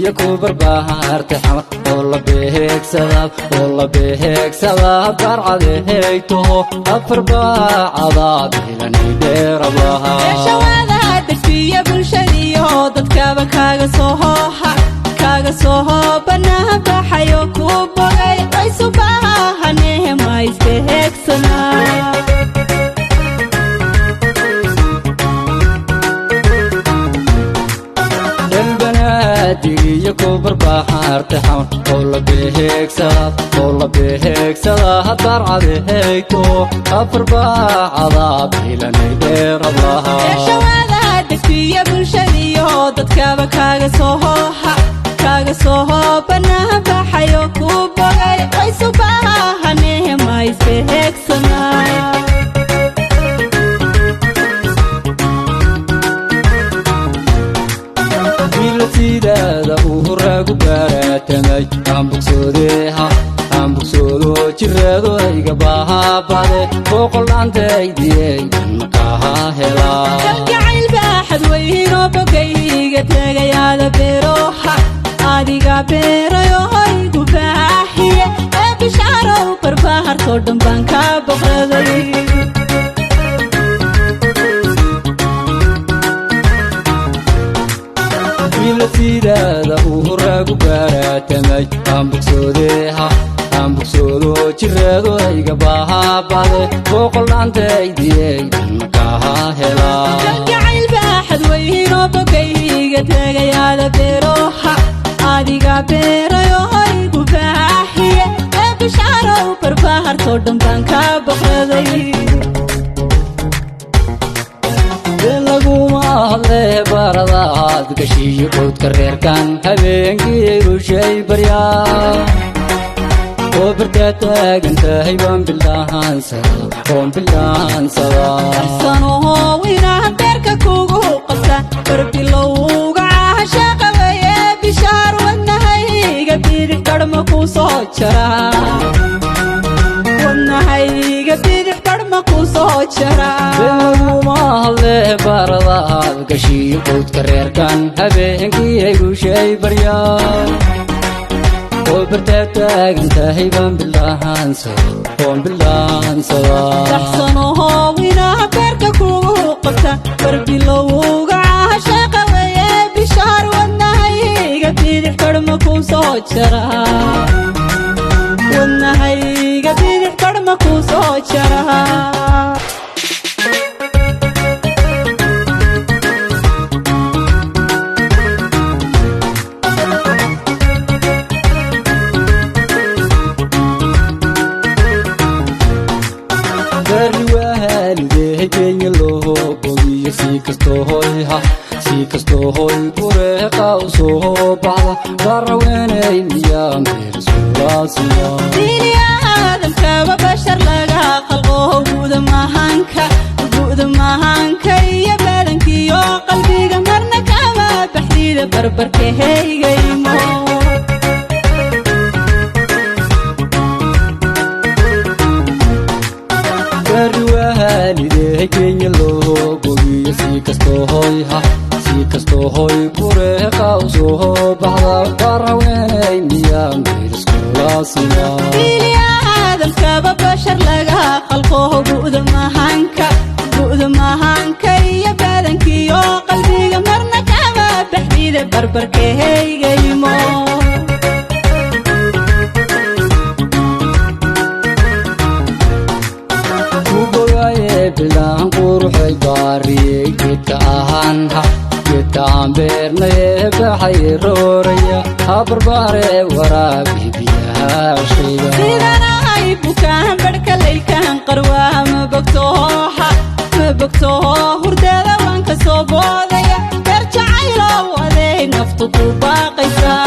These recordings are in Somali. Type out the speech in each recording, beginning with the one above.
دقي كبر بهارت حمر والله بهيك سباب برعد هيكتو أفربا عضاب هلاني دير بها شواذا دقي بلشدي هودت كاغا سوها بناها بحيو كوبوغي قيسو باها هنيه ما يستهيك سنا دقي كبر بهارت حمر والله بهيك سباب برعد هيكتو أفربا عضاب هلاني دير بها شواذا دقي بلشدي هودت كاغا سوها بناها بحيو كوبوغي قيسو باها هنيه ما يستهيك سنا wiilatiidaada uu raagu baaraatamay aan bogsoodo jiraado ayga bahaabade booqoldhaantaydiyey makaha helaa kalgacayl baaxad weynoo bogayga tegayaada beeroha adiga beerayo hoygu baahiye ee bishaarow barbahartoo dhan baan kaa boqraday wiilatiidaada uu raagu baaraatamay aan bogsoodo jiraado ayga bahaabade booqoldhaantaydiyey makaha helaa kalgacayl baaxad weynoo bogayga tegayaada beeroha adiga beerayo hoygu baahiye ee bishaarow barbahartoo dhan baan kaa boqraday laguma hadle baradaad gashiyo qoodka reerkan habeenkii rushay baryaa oo bartaa taagan tahay baan bilaahansadaa sanohoo inaan beerka kugu qabta barbilowga caashaqa weye bishaar wadnahayga bidix garhma ku soo jara laguma hadle baradaad gashiyo qoodka reerkan habeenkii rushay baryaa oo bartaa taagan tahay baan bilaahansadaa daxsanohoo inaan beerka kugu qabta barbilowga caashaqa weye bishaar wadnahayga bidix garhma ku soo jara wadnahayga bidix garhma ku soo jara kenya loo bogiyo si kastoo hoy bureeqa u soo baxda baraweenay miyaa meersulaasiya dini aadamkaba bashar laga qalqo guuda mahanka iyo badankiyo qalbiga marna kama baxdida barbarka heygaymo kenya loo bogiyo si kastoo hoy bureeqa u soo baxda baraweenay miyaa meersulaasiya dini aadamkaba bashar laga qalqo guuda mahanka iyo badankiyo qalbiga marna kama baxdida barbarka heygaymo bilaan quruxay baariyey geedka aan beernaye baxay rooraya habarbaare waraabi biyaashayga sidanahay bukaan barhka laykaan qarwaa ma bogtooho hurdeeda waan ka soo boodaya beer jacaylow adeeg naftu ku baaqaysaa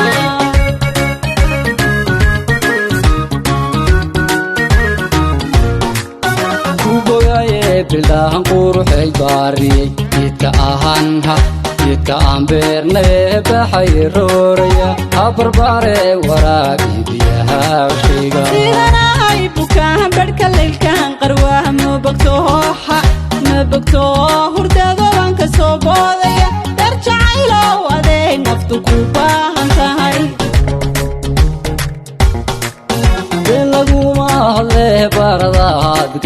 bilaan quruxay baariyey geedka aan beernaye baxay rooraya habarbaare waraabi biyaashayga sidanahay bukaan barhka laykaan qarwaa ma bogtooho hurdeeda waan ka soo boodaya beer jacaylow adeeg naftu ku baahan tahay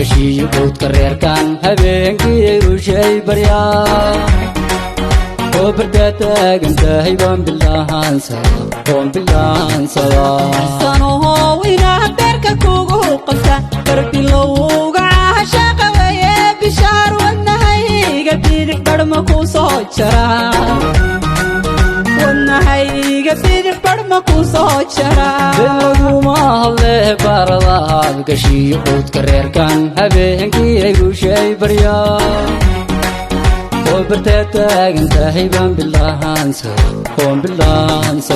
قشي بود كرير كان هبينكي وشي بريا وبرداتك انت هيبان بالله انسى قوم بالله انسى أحسنه وينا بركة كوغو قبتا بربي لوغا عاشاقة ويا بشار والنهي قبيدك برمكو صوتشرا والنهي قبيدك برمكو صوتشرا بالغو ما هالله بارضاد قشي بود كرير كان هبينكي وشي بريا وبرداتك انت هيبان بالله انسى قوم بالله انسى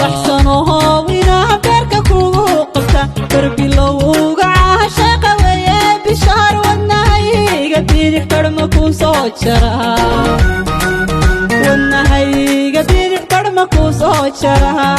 أحسنه وينا بركة كوغو قبتا بربي لوغا عاشاقة ويا بشار والنهي قبيدك برمكو صوتشرا والنهي قبيدك برمكو صوتشرا